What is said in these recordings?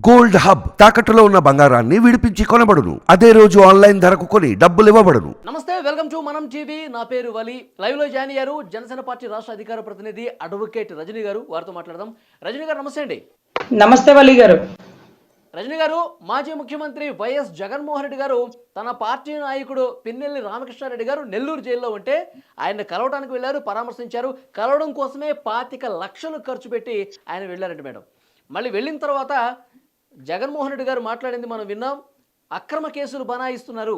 Gold hub తాకట్టులో ఉన్న బంగారాన్ని విడిపించి కొనబడును. అదే రోజు ఆన్లైన్ ధరకు కొని డబ్బులు ఇవ్వబడును. నమస్తే, వెల్కమ్ టు మనం టీవీ. నా పేరు వలి. లైవ్ లో జాయిన్ అయ్యారు జనసేన పార్టీ రాష్ట్ర అధికార ప్రతినిధి అడ్వకేట్ రజనీ గారు. వారితో మాట్లాడదాం. రజనీ గారు నమస్తే అండి. నమస్తే వలి గారు. రజనీ గారు, మాజీ ముఖ్యమంత్రి వైఎస్ జగన్మోహన్ రెడ్డి గారు తన పార్టీ నాయకుడు పిన్నెల్లి రామకృష్ణారెడ్డి గారు నెల్లూరు జైల్లో ఉంటే ఆయన కలవడానికి వెళ్ళారు, పరామర్శించారు. కలవడం కోసమే 25 లక్షలు ఖర్చు పెట్టి ఆయన వెళ్ళారండి మేడం. మళ్ళీ వెళ్ళిన తర్వాత జగన్మోహన్ రెడ్డి గారు మాట్లాడింది మనం విన్నాం. అక్రమ కేసులు బనాయిస్తున్నారు,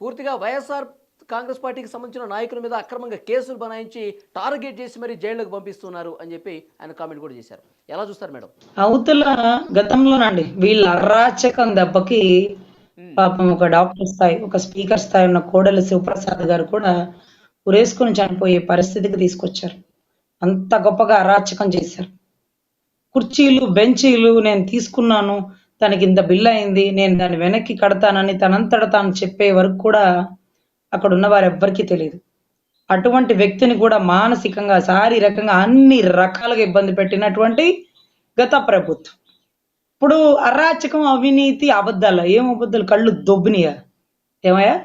పూర్తిగా వైఎస్ఆర్ కాంగ్రెస్ పార్టీకి సంబంధించిన నాయకుల మీద అక్రమంగా కేసులు బనాయించి టార్గెట్ చేసి మరి జైళ్ళకు పంపిస్తున్నారు అని చెప్పి ఆయన కామెంట్ కూడా చేశారు. ఎలా చూస్తారు మేడం? అవతల గతంలోనండి వీళ్ళ అరాచకం దెబ్బకి పాపం ఒక డాక్టర్ స్థాయి, ఒక స్పీకర్ స్థాయి ఉన్న కోడెల శివప్రసాద్ గారు కూడా ఉరేసుకొని చనిపోయే పరిస్థితికి తీసుకొచ్చారు. అంత గొప్పగా అరాచకం చేశారు. కుర్చీలు, బెంచీలు నేను తీసుకున్నాను, తనకి ఇంత బిల్ అయింది, నేను దాన్ని వెనక్కి కడతానని తనంతట తాను చెప్పే వరకు కూడా అక్కడ ఉన్న వారు ఎవ్వరికీ తెలియదు. అటువంటి వ్యక్తిని కూడా మానసికంగా, శారీరకంగా అన్ని రకాలుగా ఇబ్బంది పెట్టినటువంటి గత ప్రభుత్వం. ఇప్పుడు అరాచకం, అవినీతి, అబద్ధాలు. ఏం అబద్ధాలు? కళ్ళు దొబ్బినియా? ఏమయ్యా,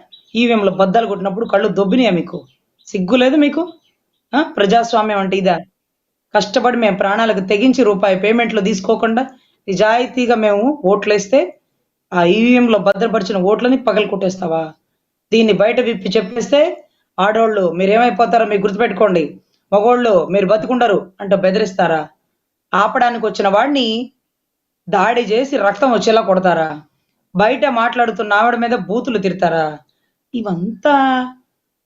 ఈవీఎంలో బద్దాలు కొట్టినప్పుడు కళ్ళు దొబ్బినియా? మీకు సిగ్గు లేదు మీకు? ప్రజాస్వామ్యం అంటే ఇదా? కష్టపడి మేము ప్రాణాలకు తెగించి రూపాయి పేమెంట్లు తీసుకోకుండా నిజాయితీగా మేము ఓట్లేస్తే ఆ ఈవీఎంలో భద్రపరిచిన ఓట్లని పగలు కొట్టేస్తావా? దీన్ని బయట విప్పి చెప్పేస్తే ఆడోళ్ళు మీరేమైపోతారో మీకు గుర్తుపెట్టుకోండి, మగోళ్ళు మీరు బతుకుండరు అంటే బెదిరిస్తారా? ఆపడానికి వచ్చిన వాడిని దాడి చేసి రక్తం వచ్చేలా కొడతారా? బయట మాట్లాడుతున్న ఆవిడ మీద బూతులు తిడతారా? ఇవంతా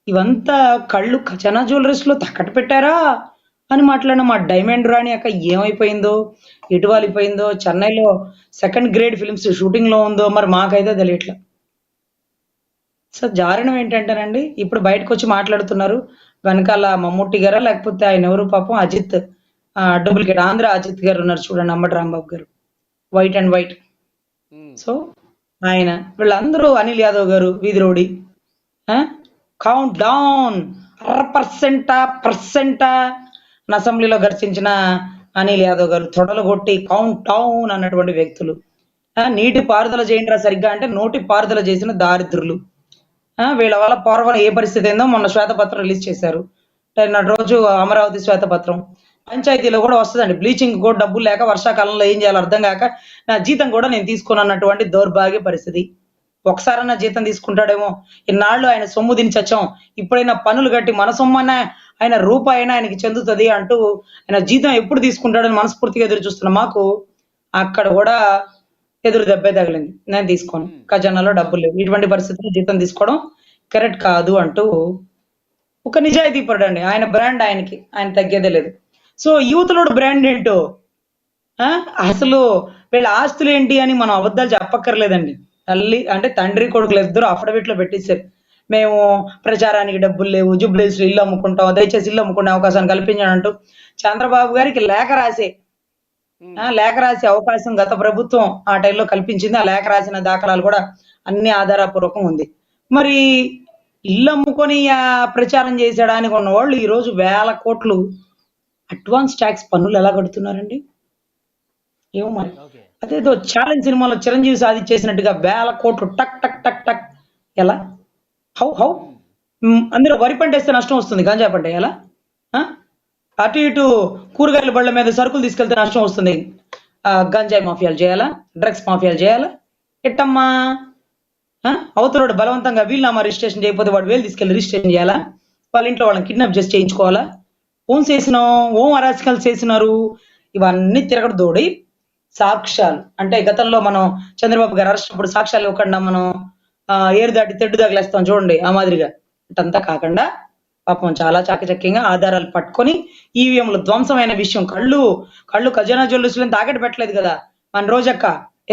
ఇవంతా కళ్ళు ఖజానా జ్యువెలరీస్ లో తాకట్టు పెట్టారా అని మాట్లాడిన మా డైమండ్ రాణి అక్క ఏమైపోయిందో, ఎటు వాలిపోయిందో, చెన్నైలో సెకండ్ గ్రేడ్ ఫిల్మ్స్ షూటింగ్ లో ఉందో మరి మాకైతే తెలియట్లే. సో జారణం ఏంటంటేనండి, ఇప్పుడు బయటకు వచ్చి మాట్లాడుతున్నారు వెనకాల మమ్ముట్టి గారా లేకపోతే ఆయన ఎవరు పాపం అజిత్, డూప్లికేట్ ఆంధ్ర అజిత్ గారు ఉన్నారు చూడండి, అంబటి రాంబాబు గారు, వైట్ అండ్ వైట్. సో ఆయన వీళ్ళందరూ, అనిల్ యాదవ్ గారు వీధి రోడి, కౌంట్ డౌన్ 1% అసెంబ్లీలో గర్చించిన అనిల్ యాదవ్ గారు తొడలు కొట్టి కౌంట్ డౌన్ అన్నటువంటి వ్యక్తులు. నీటి పారుదల చేయండిరా సరిగ్గా అంటే నోటి పారుదల చేసిన దారిద్రులు. వీళ్ళ వల్ల పూర్వం ఏ పరిస్థితి ఏందో మొన్న శ్వేతపత్రం రిలీజ్ చేశారు. రోజు అమరావతి శ్వేతపత్రం. పంచాయతీలో కూడా వస్తుందండి, బ్లీచింగ్ కూడా డబ్బులు లేక వర్షాకాలంలో ఏం చేయాలో అర్థం కాక నా జీతం కూడా నేను తీసుకున్నటువంటి దౌర్భాగ్య పరిస్థితి. ఒకసారన్నా జీతం తీసుకుంటాడేమో, ఇన్నాళ్ళు ఆయన సొమ్ము తిని చచ్చాం, ఇప్పుడైనా పనులు కట్టి మన సొమ్మన్నా ఆయన రూపాయి అయినా ఆయనకి చెందుతుంది అంటూ ఆయన జీతం ఎప్పుడు తీసుకుంటాడని మనస్ఫూర్తిగా ఎదురు చూస్తున్న మాకు అక్కడ కూడా ఎదురు దెబ్బే తగిలింది. నేను తీసుకోను, ఖజానాలో డబ్బులు లేవు, ఇటువంటి పరిస్థితుల్లో జీతం తీసుకోవడం కరెక్ట్ కాదు అంటూ ఒక నిజాయితీ పడండి. ఆయన బ్రాండ్ ఆయనకి, ఆయన తగ్గేదే లేదు. సో యూత్లోడు బ్రాండ్ ఏంటో, అసలు వీళ్ళ ఆస్తులు ఏంటి అని మనం అబద్ధాలు చెప్పక్కర్లేదండి. తల్లి అంటే తండ్రి కొడుకులు ఇద్దరు అఫిడవిట్ లో పెట్టేశారు, మేము ప్రచారానికి డబ్బులు లేవు, జుబ్లీస్ ఇల్లు అమ్ముకుంటాం, దయచేసి ఇల్లు అమ్ముకునే అవకాశాన్ని కల్పించాడంటూ చంద్రబాబు గారికి లేఖ రాసే అవకాశం గత ప్రభుత్వం ఆ టైంలో కల్పించింది. ఆ లేఖ రాసిన దాఖలాలు కూడా అన్ని ఆధారపూర్వకం ఉంది. మరి ఇల్లు అమ్ముకొని ప్రచారం చేసేయడానికి ఉన్న వాళ్ళు ఈ రోజు 1000 కోట్లు అడ్వాన్స్ ట్యాక్స్ పన్నులు ఎలా కడుతున్నారండి? ఏమో మరి. అదేదో ఛాలెంజ్ సినిమాలో చిరంజీవి సాధించేసినట్టుగా 1000 కోట్లు టక్ టక్ టక్ టక్. ఎలా? హౌ? అందులో వరి పంట వేస్తే నష్టం వస్తుంది, గంజా పంట ఎలా? అటు ఇటు కూరగాయల బళ్ళ మీద సరుకులు తీసుకెళ్తే నష్టం వస్తుంది, గంజాయి మాఫియాలు చేయాలా, డ్రగ్స్ మాఫియాలు చేయాలా? ఎట్టమ్మా? అవతలోడు బలవంతంగా వీలునామా రిజిస్ట్రేషన్ చేయకపోతే వాడు వేలు తీసుకెళ్ళి రిజిస్ట్రేషన్ చేయాలా? వాళ్ళ ఇంట్లో వాళ్ళని కిడ్నాప్ చేసి చేయించుకోవాలా? ఓం అరాచకాలు చేసినారు. ఇవన్నీ తిరగడదోడి సాక్ష్యాలు అంటే గతంలో మనం చంద్రబాబు గారు అరెస్ట్ అప్పుడు సాక్ష్యాలు ఇవ్వకుండా మనం ఏరు దాటి తెడ్డు తగిలేస్తాం చూడండి, ఆ మాదిరిగా ఇటంతా కాకుండా పాపం చాలా చాకచక్యంగా ఆధారాలు పట్టుకొని ఈవీఎంలు ధ్వంసమైన విషయం కళ్ళు ఖజానా జ్యువెలర్స్లో తాకట్టు పెట్టలేదు కదా. మన రోజక్క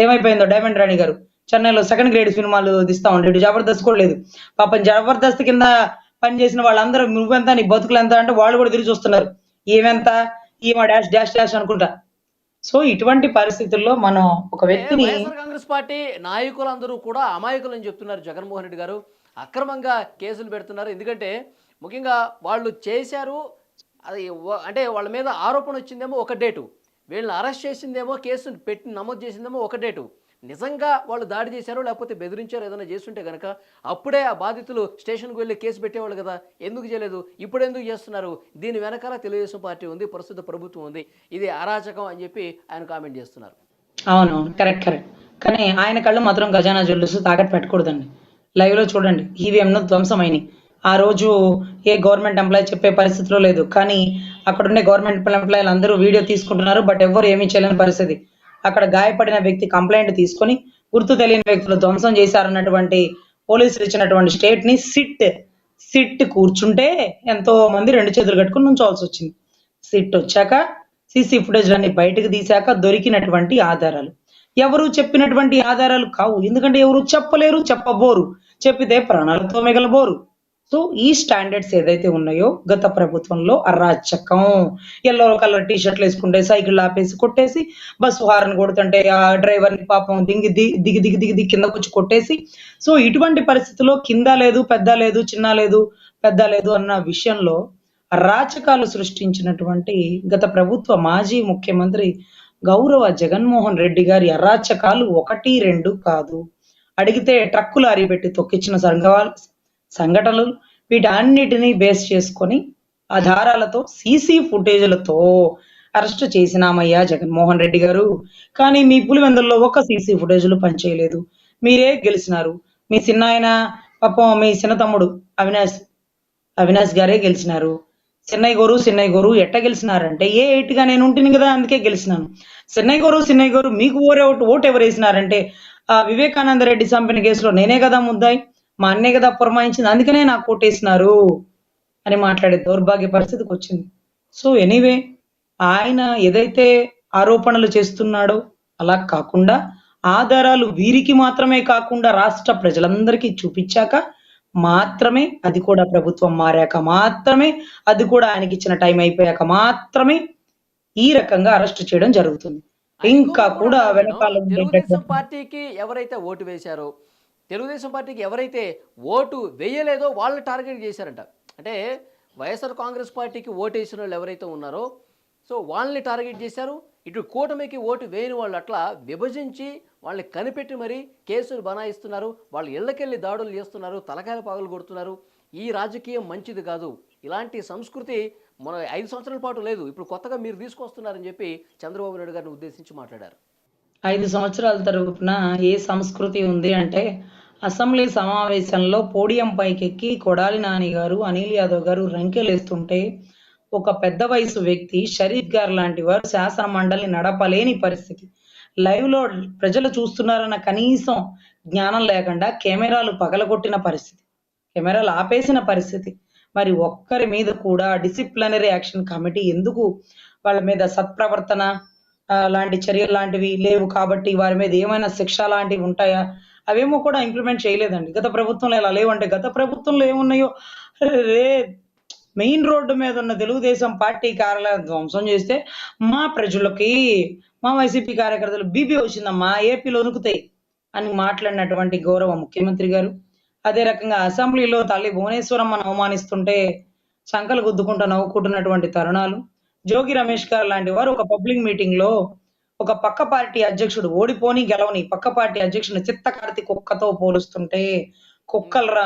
ఏమైపోయిందో, డైమండ్ రాణి గారు చెన్నైలో సెకండ్ గ్రేడ్ సినిమాలు తీస్తా ఉంటాడు, జబర్దస్త్ కూడా లేదు. పాపం జబర్దస్త్ కింద పనిచేసిన వాళ్ళందరూ నువ్వెంత, నీ బతుకులు ఎంత అంటే వాళ్ళు కూడా తిరిగి చూస్తున్నారు, ఏమెంత, ఈమె డాష్ డాష్ డాష్ అనుకుంటా. సో ఇటువంటి పరిస్థితుల్లో మనం ఒక వ్యక్తిని, వైఎస్ఆర్ కాంగ్రెస్ పార్టీ నాయకులందరూ కూడా అమాయకులు అని చెప్తున్నారు జగన్మోహన్ రెడ్డి గారు. అక్రమంగా కేసులు పెడుతున్నారు. ఎందుకంటే ముఖ్యంగా వాళ్ళు చేశారు, అది అంటే వాళ్ళ మీద ఆరోపణ వచ్చిందేమో ఒక డేటు, వీళ్ళని అరెస్ట్ చేసిందేమో, కేసు పెట్టి నమోదు చేసిందేమో ఒక డేటు. నిజంగా వాళ్ళు దాడి చేశారో లేకపోతే బెదిరించారో ఏదైనా చేస్తుంటే కనుక అప్పుడే ఆ బాధితులు స్టేషన్కి వెళ్ళి కేసు పెట్టేవాళ్ళు కదా. ఎందుకు చేయలేదు, ఇప్పుడు ఎందుకు చేస్తున్నారు? దీని వెనకాల తెలుగుదేశం పార్టీ ఉంది, ప్రస్తుత ప్రభుత్వం ఉంది, ఇది అరాచకం అని చెప్పి ఆయన కామెంట్ చేస్తున్నారు. అవునవును, కరెక్ట్ కరెక్ట్. కానీ ఆయన కళ్ళు మాత్రం ఖజానా జ్యువెలర్స్ తాకట్టు పెట్టకూడదండి. లైవ్ లో చూడండి, ఈవీఎంను ధ్వంసమైనవి. ఆ రోజు ఏ గవర్నమెంట్ ఎంప్లాయీ చెప్పే పరిస్థితిలో లేదు, కానీ అక్కడ ఉండే గవర్నమెంట్ ఎంప్లాయీలు అందరూ వీడియో తీసుకుంటున్నారు, బట్ ఎవ్వరు ఏమీ చేయలేని పరిస్థితి. అక్కడ గాయపడిన వ్యక్తి కంప్లైంట్ తీసుకొని గుర్తు తెలియని వ్యక్తులు ధ్వంసం చేశారన్నటువంటి పోలీసులు ఇచ్చినటువంటి స్టేట్ ని సిట్ కూర్చుంటే ఎంతో మంది రెండు చేతులు కట్టుకుని నుంచోవాల్సి వచ్చింది. సిట్ వచ్చాక సీసీ ఫుటేజ్ అన్ని బయటకు తీశాక దొరికినటువంటి ఆధారాలు ఎవరు చెప్పినటువంటి ఆధారాలు కావు. ఎందుకంటే ఎవరు చెప్పలేరు, చెప్పబోరు, చెప్పితే ప్రాణాలతో మిగలబోరు. సో ఈ స్టాండర్డ్స్ ఏదైతే ఉన్నాయో గత ప్రభుత్వంలో అరాచకం. ఎల్లో కలర్ టీ షర్ట్లు వేసుకుంటే సైకిల్ ఆపేసి కొట్టేసి, బస్సు హారన్ కొడుతుంటే ఆ డ్రైవర్ ని పాపం దిగి దిగి దిగి దిగి దిగి కిందకు వచ్చి కొట్టేసి. సో ఇటువంటి పరిస్థితుల్లో కింద లేదు, పెద్ద లేదు, చిన్న లేదు, పెద్ద లేదు అన్న విషయంలో అరాచకాలు సృష్టించినటువంటి గత ప్రభుత్వ మాజీ ముఖ్యమంత్రి గౌరవ జగన్మోహన్ రెడ్డి గారి అరాచకాలు 1, 2 కాదు. అడిగితే ట్రక్కు లారీ పెట్టి తొక్కించిన సంఘటనలు వీటన్నిటినీ బేస్ చేసుకొని ఆధారాలతో సీసీ ఫుటేజ్లతో అరెస్ట్ చేసినామయ్యా జగన్మోహన్ రెడ్డి గారు. కానీ మీ పులివెందుల్లో ఒక సీసీ ఫుటేజ్లు పనిచేయలేదు. మీరే గెలిచినారు. మీ చిన్నాయన పాపం, మీ చిన్న తమ్ముడు అవినాష్ గారే గెలిచినారు. సిన్నయ్య గోరు ఎట్ట గెలిచినారంటే ఏ 8 గా నేను ఉంటుంది కదా, అందుకే గెలిచినాను. సిన్నయ్య గోరు మీకు ఓటు ఎవరు వేసినారంటే ఆ వివేకానంద రెడ్డి చంపిన కేసులో నేనే కదా ముద్దాయి, మా అన్నే కదా పురమాయించింది, అందుకనే నాకు ఓటేసినారు అని మాట్లాడే దౌర్భాగ్య పరిస్థితికి వచ్చింది. సో ఎనీవే, ఆయన ఏదైతే ఆరోపణలు చేస్తున్నాడో అలా కాకుండా ఆధారాలు వీరికి మాత్రమే కాకుండా రాష్ట్ర ప్రజలందరికీ చూపించాక మాత్రమే, అది కూడా ప్రభుత్వం మారాక మాత్రమే, అది కూడా ఆయనకి ఇచ్చిన టైం అయిపోయాక మాత్రమే ఈ రకంగా అరెస్ట్ చేయడం జరుగుతుంది. ఇంకా కూడా వెనకాల తెలుగుదేశం పార్టీకి ఎవరైతే ఓటు వేశారో, తెలుగుదేశం పార్టీకి ఎవరైతే ఓటు వేయలేదో వాళ్ళు టార్గెట్ చేశారంట. అంటే వైఎస్ఆర్ కాంగ్రెస్ పార్టీకి ఓటు వేసిన వాళ్ళు ఎవరైతే ఉన్నారో సో వాళ్ళని టార్గెట్ చేశారు. ఇటు కూటమికి ఓటు వేయని వాళ్ళు అట్లా విభజించి వాళ్ళని కనిపెట్టి మరీ కేసులు బనాయిస్తున్నారు. వాళ్ళు ఇళ్ళకెళ్ళి దాడులు చేస్తున్నారు, తలకాయల పాగులు కొడుతున్నారు. ఈ రాజకీయం మంచిది కాదు. ఇలాంటి సంస్కృతి మన 5 సంవత్సరాల పాటు లేదు, ఇప్పుడు కొత్తగా మీరు తీసుకొస్తున్నారని చెప్పి చంద్రబాబు నాయుడు గారిని ఉద్దేశించి మాట్లాడారు. 5 సంవత్సరాల తరపున ఏ సంస్కృతి ఉంది అంటే, అసెంబ్లీ సమావేశంలో పోడియం పైకెక్కి కొడాలి నాని గారు, అనిల్ యాదవ్ గారు రంకెలేస్తుంటే ఒక పెద్ద వయసు వ్యక్తి షరీఫ్ గారు లాంటి వారు శాసన మండలిని నడపలేని పరిస్థితి. లైవ్ లో ప్రజలు చూస్తున్నారన్న కనీసం జ్ఞానం లేకుండా కెమెరాలు పగలగొట్టిన పరిస్థితి, కెమెరాలు ఆపేసిన పరిస్థితి. మరి ఒక్కరి మీద కూడా డిసిప్లినరీ యాక్షన్ కమిటీ ఎందుకు, వాళ్ళ మీద సత్ప్రవర్తన లాంటి చర్యలు లాంటివి లేవు కాబట్టి వారి మీద ఏమైనా శిక్ష లాంటివి ఉంటాయా, అవేమో కూడా ఇంప్లిమెంట్ చేయలేదండి. గత ప్రభుత్వంలో ఇలా లేవంటే, గత ప్రభుత్వంలో ఏమున్నాయో, రే మెయిన్ రోడ్డు మీద ఉన్న తెలుగుదేశం పార్టీ కార్యాలయం ధ్వంసం చేస్తే మా ప్రజలకి, మా వైసీపీ కార్యకర్తలు బీపీ వచ్చిందమ్మా, ఏపీలో వణుకుతాయి అని మాట్లాడినటువంటి గౌరవ ముఖ్యమంత్రి గారు. అదే రకంగా అసెంబ్లీలో తల్లి భువనేశ్వరమ్మను అవమానిస్తుంటే శంకలు గుద్దుకుంటూ నవ్వుకుంటున్నటువంటి తరుణాలు. జోగి రమేష్ గారు లాంటి వారు ఒక పబ్లిక్ మీటింగ్ లో ఒక పక్క పార్టీ అధ్యక్షుడు ఓడిపోని గెలవని పక్క పార్టీ అధ్యక్షుడు చిత్తకార్తి కుక్కతో పోలుస్తుంటే, కుక్కలరా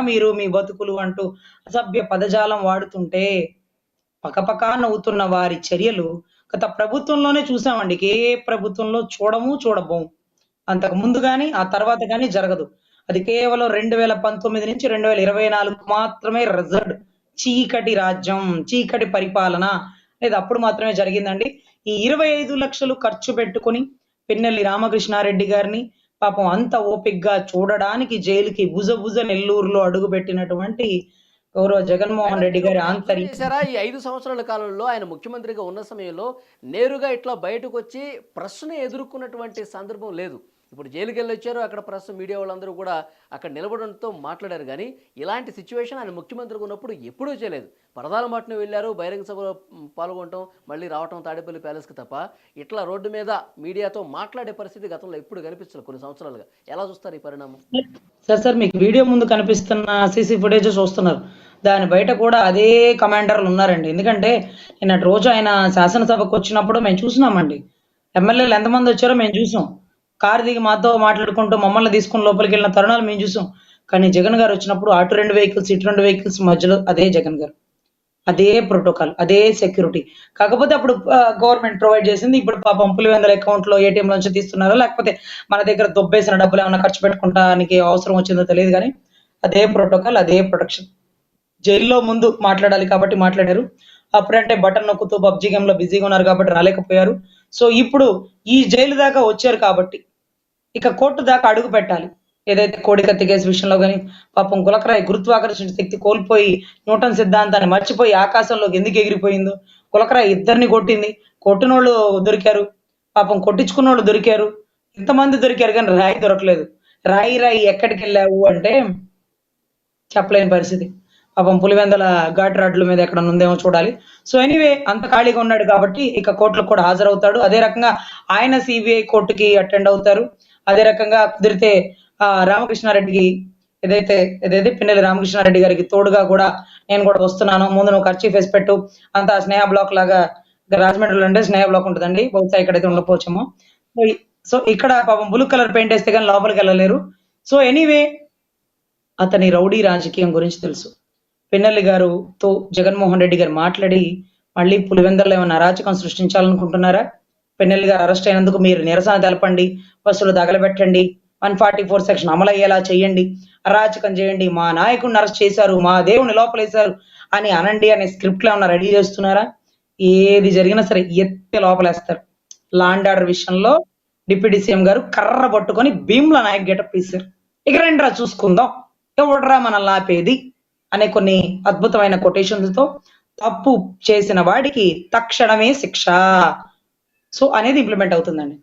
మీరు మీ బతుకులు అంటూ అసభ్య పదజాలం వాడుతుంటే పక్కపక్క నవ్వుతున్న వారి చర్యలు గత ప్రభుత్వంలోనే చూసామండి. ఏ ప్రభుత్వంలో చూడబోము. అంతకు ముందు గాని ఆ తర్వాత గాని జరగదు. అది కేవలం 2019 నుంచి 2024 మాత్రమే రిజర్వ్డ్. చీకటి రాజ్యం, చీకటి పరిపాలన అనేది అప్పుడు మాత్రమే జరిగిందండి. ఈ 25 లక్షలు ఖర్చు పెట్టుకుని పిన్నెల్లి రామకృష్ణారెడ్డి గారిని పాపం అంత ఓపిగ్గా చూడడానికి జైలుకి భుజ నెల్లూరులో అడుగు పెట్టినటువంటి గౌరవ జగన్మోహన్ రెడ్డి గారి ఆంతర్యం. ఈ 5 సంవత్సరాల కాలంలో ఆయన ముఖ్యమంత్రిగా ఉన్న సమయంలో నేరుగా ఇట్లా బయటకు వచ్చి ప్రశ్న ఎదుర్కొన్నటువంటి సందర్భం లేదు. ఇప్పుడు జైలుకి వెళ్ళి వచ్చారు, అక్కడ ప్రెస్ మీడియా వాళ్ళందరూ కూడా అక్కడ నిలబడంతో మాట్లాడారు. కానీ ఇలాంటి సిచ్యువేషన్ ఆయన ముఖ్యమంత్రిగా ఉన్నప్పుడు ఎప్పుడూ చేయలేదు. పరదాల మాటను వెళ్ళారు, బహిరంగ సభలో పాల్గొనటం, మళ్ళీ రావటం తాడేపల్లి ప్యాలెస్కి తప్ప ఇట్లా రోడ్డు మీద మీడియాతో మాట్లాడే పరిస్థితి గతంలో ఎప్పుడు కనిపించలేదు కొన్ని సంవత్సరాలుగా. ఎలా చూస్తారు ఈ పరిణామం? సార్ మీకు వీడియో ముందు కనిపిస్తున్న సీసీ ఫుటేజ్ చూస్తున్నారు, దాని బయట కూడా అదే కమాండర్లు ఉన్నారండి. ఎందుకంటే నిన్నటి రోజు ఆయన శాసనసభకు వచ్చినప్పుడు మేము చూసినామండి, ఎమ్మెల్యేలు ఎంతమంది వచ్చారో మేము చూసాం. కారు దిగి మాతో మాట్లాడుకుంటూ మమ్మల్ని తీసుకుని లోపలికి వెళ్ళిన తరుణాలు మేము చూసాం. కానీ జగన్ గారు వచ్చినప్పుడు అటు 2 వెహికల్స్ ఇటు 2 వెహికల్స్ మధ్యలో అదే జగన్ గారు, అదే ప్రోటోకాల్, అదే సెక్యూరిటీ. కాకపోతే అప్పుడు గవర్నమెంట్ ప్రొవైడ్ చేసింది. ఇప్పుడు పాపం పులివెందుల అకౌంట్ లో ఏటీఎం నుంచి తీస్తున్నారో లేకపోతే మన దగ్గర దొబ్బేసిన డబ్బులు ఏమైనా ఖర్చు పెట్టుకుంటానికి అవసరం వచ్చిందో తెలియదు, కానీ అదే ప్రోటోకాల్, అదే ప్రొటెక్షన్. జైల్లో ముందు మాట్లాడాలి కాబట్టి మాట్లాడారు, అప్పుడంటే బటన్ నొక్కుతూ పబ్జీ గేమ్ లో బిజీగా ఉన్నారు కాబట్టి రాలేకపోయారు. సో ఇప్పుడు ఈ జైలు దాకా వచ్చారు కాబట్టి ఇక కోర్టు దాకా అడుగు పెట్టాలి. ఏదైతే కోడికత్తి కేసు విషయంలో కానీ పాపం గులకరాయి గురుత్వాకర్షణ శక్తి కోల్పోయి న్యూటన్ సిద్ధాంతాన్ని మర్చిపోయి ఆకాశంలోకి ఎందుకు ఎగిరిపోయిందో, గులకరాయి ఇద్దరిని కొట్టింది, కొట్టినోళ్ళు దొరికారు, పాపం కొట్టించుకున్న వాళ్ళు దొరికారు, ఇంతమంది దొరికారు కానీ రాయి దొరకలేదు. రాయి ఎక్కడికి వెళ్ళావు అంటే చెప్పలేని పరిస్థితి. పాపం పులివెందుల ఘాట్ రాడ్ల మీద ఎక్కడ ఉందేమో చూడాలి. సో ఎనీవే అంత ఖాళీగా ఉన్నాడు కాబట్టి ఇక కోర్టులకు కూడా హాజరవుతాడు. అదే రకంగా ఆయన సిబిఐ కోర్టుకి అటెండ్ అవుతారు. అదే రకంగా కుదిరితే రామకృష్ణారెడ్డికి ఏదైతే పిన్నెల్లి రామకృష్ణారెడ్డి గారికి తోడుగా కూడా నేను కూడా వస్తున్నాను, ముందు నువ్వు కర్చీఫ్ వేసి పెట్టు, అంతా స్నేహ బ్లాక్ లాగా రాజమండ్రిలో ఉంటే స్నేహ బ్లాక్ ఉంటుందండి, బహుశా ఇక్కడైతే ఉండకపోవచ్చేమో. సో ఇక్కడ పాపం బ్లూ కలర్ పెయింట్ వేస్తే కానీ లోపలికి వెళ్ళలేరు. సో ఎనీవే అతని రౌడీ రాజకీయం గురించి తెలుసు. పిన్నెల్లి గారుతో జగన్మోహన్ రెడ్డి గారు మాట్లాడి మళ్ళీ పులివెందులలో ఏమైనా అరాచకం సృష్టించాలనుకుంటున్నారా? పిన్నెల్లి గారు అరెస్ట్ అయినందుకు మీరు నిరసన తెలపండి, బస్సులు తగలబెట్టండి, 144 సెక్షన్ అమలు అయ్యేలా చేయండి, అరాచకం చేయండి, మా నాయకుడిని అరెస్ట్ చేశారు, మా దేవుని లోపలేశారు అని అనండి అనే స్క్రిప్ట్లు ఏమన్నా రెడీ చేస్తున్నారా? ఏది జరిగినా సరే ఎత్తి లోపలేస్తారు. లాండ్ ఆర్డర్ విషయంలో డిప్యూటీ సీఎం గారు కర్ర పట్టుకొని భీమ్లా నాయక్ గెటప్ ఇస్తారు. ఇక రండిరా చూసుకుందాం ఎవడరా మనల్ని ఆపేది అనే కొన్ని అద్భుతమైన కొటేషన్లతో తప్పు చేసిన వాడికి తక్షణమే శిక్ష సో అనేది ఇంప్లిమెంట్ అవుతుందండి.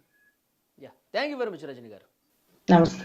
Thank you very much Rajani గారు. నమస్తే.